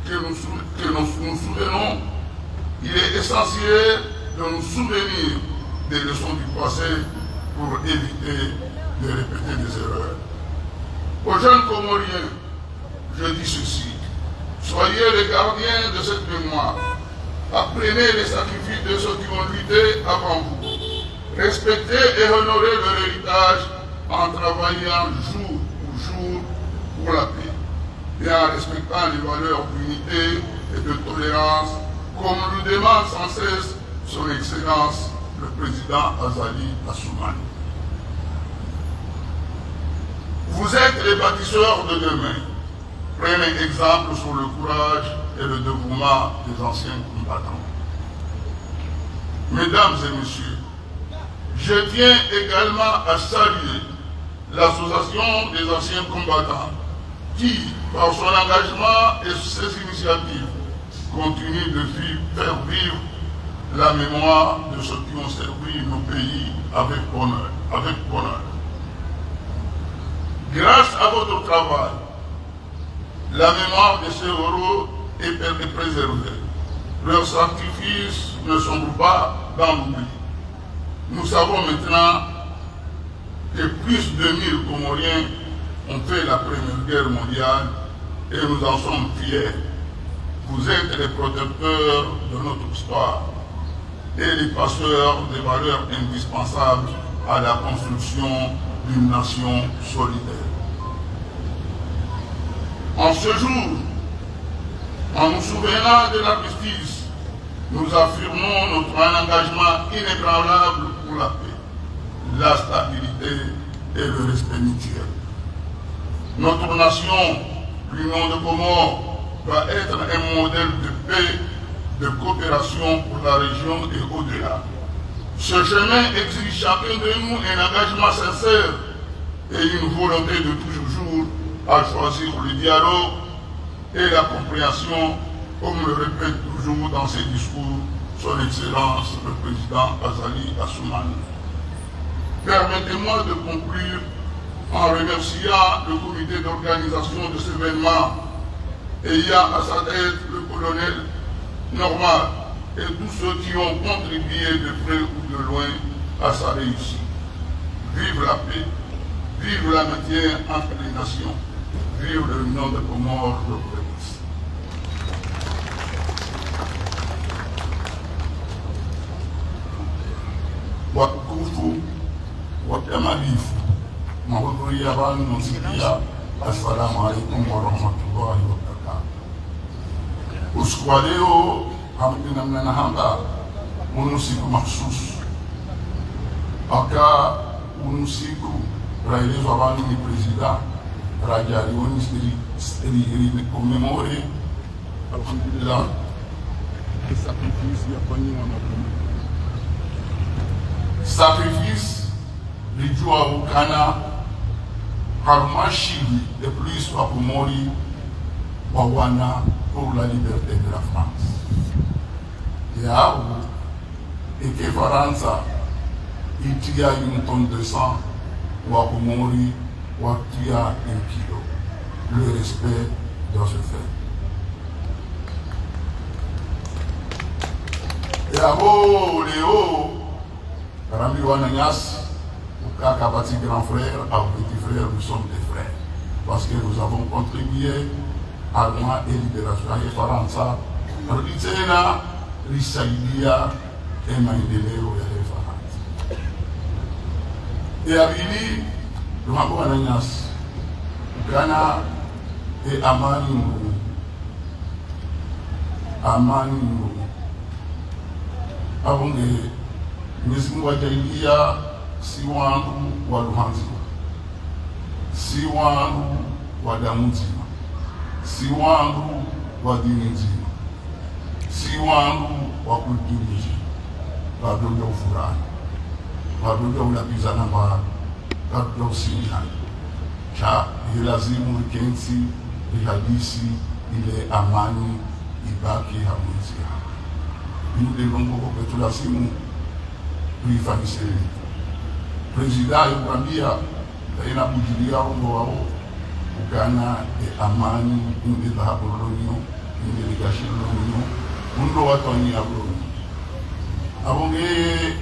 que nous souvenions, il est essentiel de nous souvenir des leçons du passé pour éviter de répéter des erreurs. Aux jeunes Comoriens, je dis ceci: soyez les gardiens de cette mémoire. Apprenez les sacrifices de ceux qui ont lutté avant vous. Respectez et honorez leur héritage en travaillant jour pour jour pour la paix et en respectant les valeurs d'unité et de tolérance, comme le demande sans cesse son Excellence le Président Azali Assoumani. Vous êtes les bâtisseurs de demain. Prenez exemple sur le courage et le dévouement des anciens combattants. Mesdames et messieurs, je tiens également à saluer l'association des anciens combattants qui, par son engagement et ses initiatives, continue de faire vivre la mémoire de ceux qui ont servi nos pays avec honneur. Grâce à votre travail, la mémoire de ces héros est préservée. Leurs sacrifices ne sombrent pas dans l'oubli. Nous savons maintenant que plus de 1000 Comoriens ont fait la Première Guerre mondiale et nous en sommes fiers. Vous êtes les protecteurs de notre histoire et les passeurs des valeurs indispensables à la construction d'une nation solidaire. En ce jour, en nous souvenant de l'armistice, nous affirmons notre engagement inébranlable pour la paix, la stabilité et le respect mutuel. Notre nation, l'Union de Comores, doit être un modèle de paix, de coopération pour la région et au-delà. Ce chemin exige chacun de nous un engagement sincère et une volonté de toujours à choisir le dialogue et la compréhension, comme le répète toujours dans ses discours son Excellence le Président Azali Assoumani. Permettez-moi de conclure en remerciant le comité d'organisation de cet événement, ayant à sa tête le colonel Normal et tous ceux qui ont contribué de près ou de loin à sa réussite. Vive la paix, vive l'amitié entre les nations, vive l'Union de Comores de Prince. Watukufu, wakamalifu, mahudhuria ya bani nasikia, assalamu alaikum wa rahmatullahi wa barakatuh. Usiku wa leo hamdina mnanahamba unusiku mahsusu aka unusiku raelezwa abantu ni president rajalioni steri commémorer alhamdulillah sacrifice lijua ukana harumashiri de plus wa Komori wa wana pour la liberté de la France. Yao et que Faransa itia une tonne de sang wa Komori wa tia 1 kilo. Le respect doit se faire. Yao Léo Karambi Wananyas Kaka Bati grand frère à petit frère, nous sommes des frères parce que nous avons contribué à la libération ya Faransa. Ruditena risaidia e maendeleo ya Faransa. E abili lumambo wananyasi kana e amani mru. Amani mru. Abonge Mwenyezi Mungu ajailia si wangu wa Luhanzi, si wangu wa damu nzima, si wangu wa dini nzima, si wangu wa kulturi nzima. Wadoja ufurani, wadoja ulapizana mbara, wadoja usimilani. Cha ilazimu rikensi, rihadisi, ile amani, ibaki hamwezi hapa. Ile longo kwa tulasimu, kuifanisiri. President yukwambia ina bujilia ongo wao ukana amani inde dhahabu lonyo inde ligashiro lonyo undo watoni abronyo abonge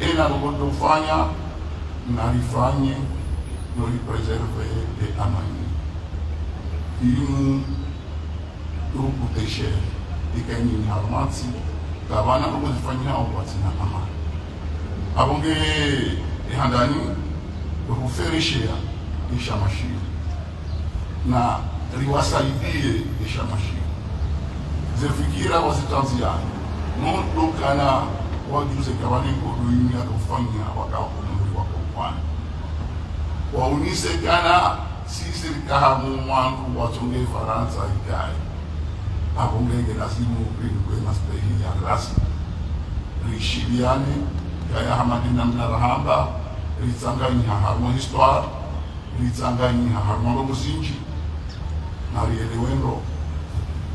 ena rogondo ufanya na rifanye noli preserve amani imu grupo teshe ikani ni harmatsi kabana rogo zifanya watina amani abonge handani kuferishia ishamashiri na riwasaidie ishamashiri zefikira wazitanziani mundu kana wajuze kabani kuduini ya kufanya wakakumuri wakupani waunise kana sisi rikahamu wangu watunge Faransa ikai abongenge lazimu rinwe maspehi ya rasmi rishiliane kaya hamadina mnarahamba ritsanganyi harmo histoire ritsanganyi harmo robo sinji na rielewendo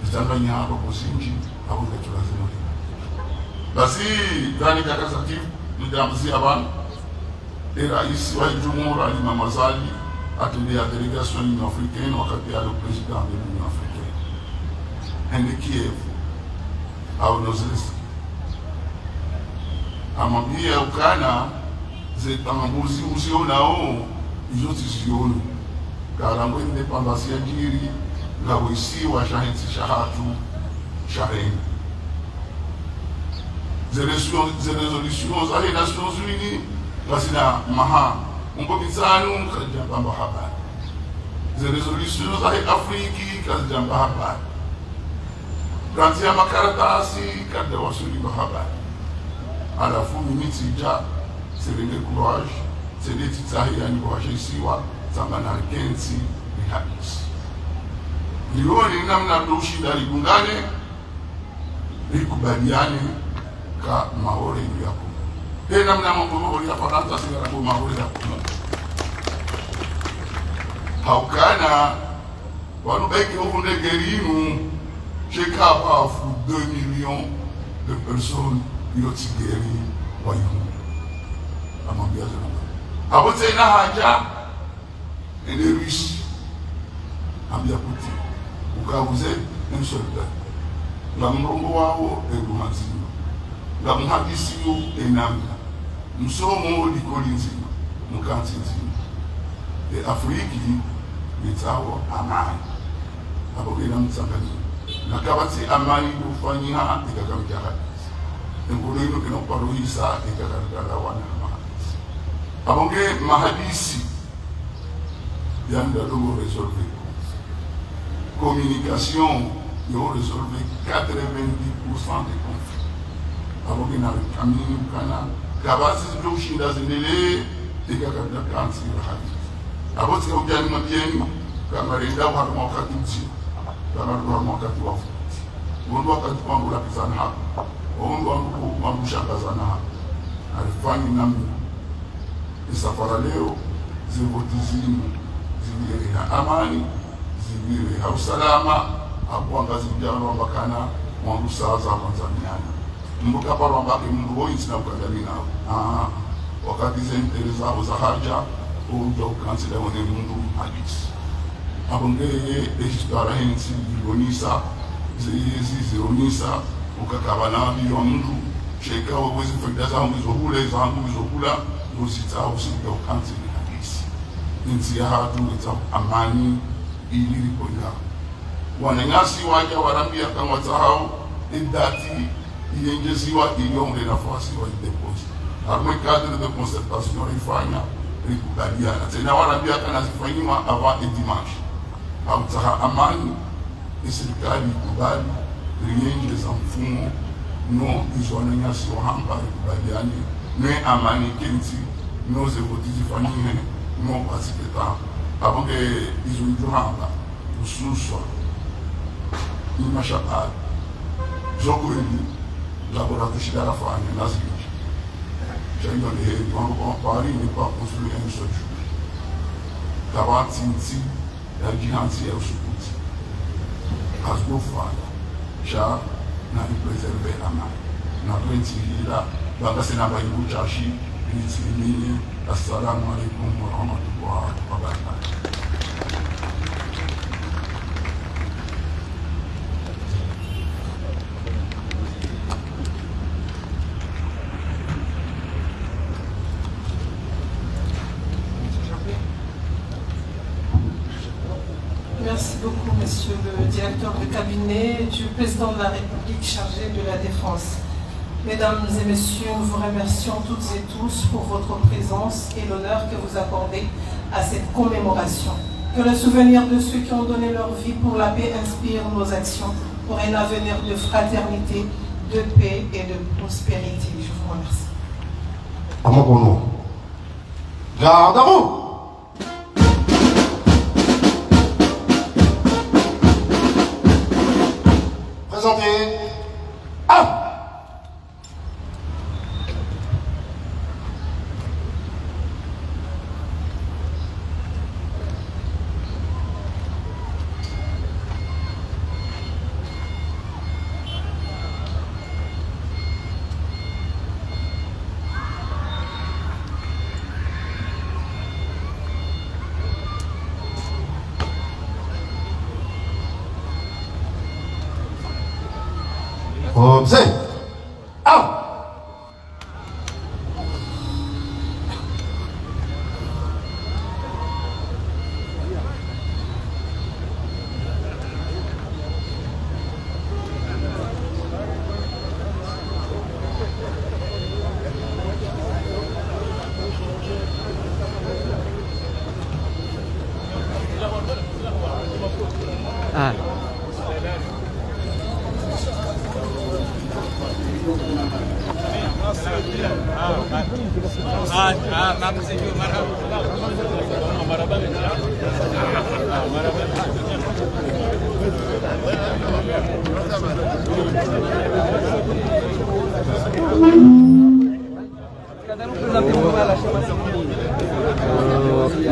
ritsanganyi harmo sinji abu tulazima basi gani kakasatifu ndamzi aban rais wa Jumhuri Imam Azali atende la délégation de l'Union africaine wakati ya le président de l'Union africaine. Ende Kiev au Nozelski. Amambia ukana zetambuzi usionao izoti zioni. Karango independance ya jiri la wisi wa shahidi shahatu shaheni. Des résolutions za Nations Unies lazina maha mkomizanu kajamba habari. Des résolutions za Afriki kajamba habari. Ranzia makaratasi kada wasuli habari. Alafu miniti ja serenge courage sedeti tsahi yani kwa shisiwa zamana kensi ni habisi. Lioni namna tushinda ligungane likubaliane ka maore yako. Tena mna mambo maore ya Faransa sigara kwa maore yako. Haukana wanu beki ovunde gerinu cheka pafu 2 millions de personnes yotigeri wa yuhu. Amambia zana. Abote na haja ene riche. Ambia kuti. Ukabuze un soldat. La mrongo wao eduhanzima. La muhadisi yo enamna. Msomo likolinzima. Mukantinzima. E Afriki mitawo amani. Abogena mtsangani. Nakabati amani kufanyiha ikakamika hadisi. Ngulino kino parohisa ikakamika wana mahadisi. Abonge mahadisi yanda logo résolver. Communication, ils ont résolu 90% des conflits. Alors qu'il y a le camin, Kabasi Doshinda Zenele, et Kakabla Kansi Rahadi. Alors qu'il y a un Madienne, Kamarenda Warmokatuti, Kamarwakatuafu. On doit Katuan la Pizana, on doit Mamushakazana, Alfani Nami, et Safaraleo, Zevotizim, Ziviri Amani. Ziviri hausalama abuanga zibijano wambakana mwangu saza Tanzaniani. Mbuka paro wambaki mungu hoi sina ukadali nao. Wakati zentele zao za haja uja ukansila wane mungu hadisi. Abongeye ejistara hensi vilonisa zionisa ukakabana biyo mungu sheka wawezi fekda zangu izokula usita usika ukansila hadisi. Ninsi ya hatu ita amani ili riponya. Wananyasi waja warambia kama zao idati iyengeziwa ilionde nafasi wa idepozi. Arme cadre de concertation ifanya rikubaliana. Tena warambia kana zifanywa avant et dimanche. Hautaha amani serikali kubali rienge za mfumo no izo wananyasi wahamba rikubaliane ne amani kenti no zevotizi fanyine no pasiketa. Avant que ils ont eu hamba ususwa ni mashaka zokweli laboratoire shida rafanya nazili jaino le wango pari ni pa construire un seul jour tabatinti ya jihansi ya usukuti azgo fala cha na preserver amani na principila banga sena ba ibu chashi ni assalamu alaikum wa rahmatullahi wa barakatuh. Merci beaucoup, monsieur le directeur de cabinet du président de la République chargé de la Défense. Mesdames et messieurs, nous vous remercions toutes et tous pour votre présence et l'honneur que vous accordez à cette commémoration. Que le souvenir de ceux qui ont donné leur vie pour la paix inspire nos actions pour un avenir de fraternité, de paix et de prospérité. Je vous remercie. Amakono. Garde à vous. Présentez. Ah! Jacobs. Out.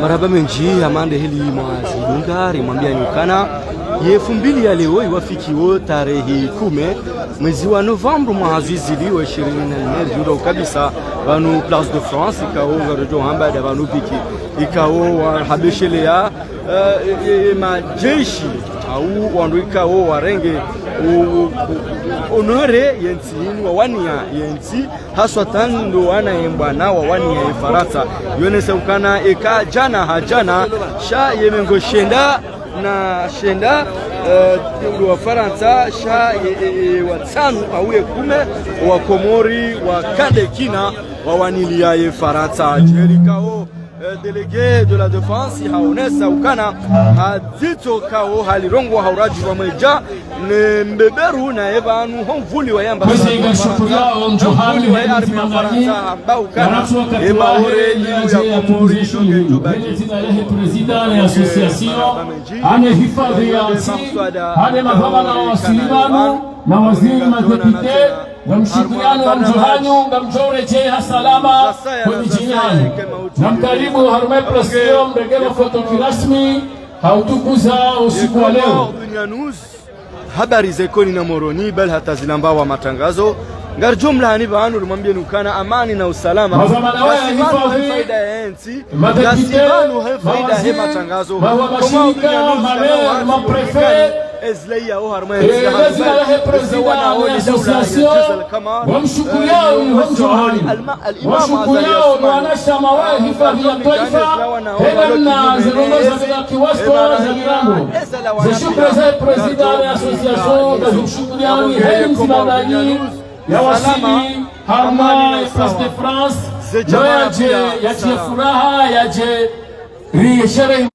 Marhaba menji amande hili mwazi dungari mwambia nyukana yefu mbili ya leo iwafikiwo tarehe 10 mwezi wa November mwazizili wa 24 judo kabisa banu Place de France ikawo ngarojo hamba da banu biki ikawo wa habeshelea majeshi au wandu ikawo warenge honore yentini wa wania yenti haswatan ndo wana yembwana wa wania Faransa yonesa ukana eka jana hajana sha yemengo shenda na shenda wa Faransa sha watanu au 10 wa Komori wa Kadekina wa wanilia ye Faransa jerikao délégué de la défense haonesa ukana hadito kao halirongo hauraji wa meja ne mbeberu na ebanu honvuli wa yamba kwesiga shukura onjohani hezi manganyi garatu wakati wa heri ya tukurisho yuyu benezina lehe prezida na asosiasyon ane hifadhi ya ansi ane magavana wa wasilimanu na waziri madepite na mshikiliano wa mjuhanyu na mjorejeha salama kwenye jinyani na mkaribu harume prasio mregema fotoki rasmi hautukuza usiku wa leo. Habari zekoni na Moroni bel hata zilambawa matangazo ngar jumla ni baanu rumambie nukana amani na usalama gasibanu faida ya enzi gasibanu faida ya matangazo mawashirika mamer maprefe ezleya o harma ezleya la president ya association wamshukuliao wamjohani wamshukuliao wanasha mawahi fadhi ya taifa hena zilongoza za kiwaspo za milango za shukra za president ya association za mshukuliao henzi madani ya wasili harma Place de France yaje furaha yaje rieshere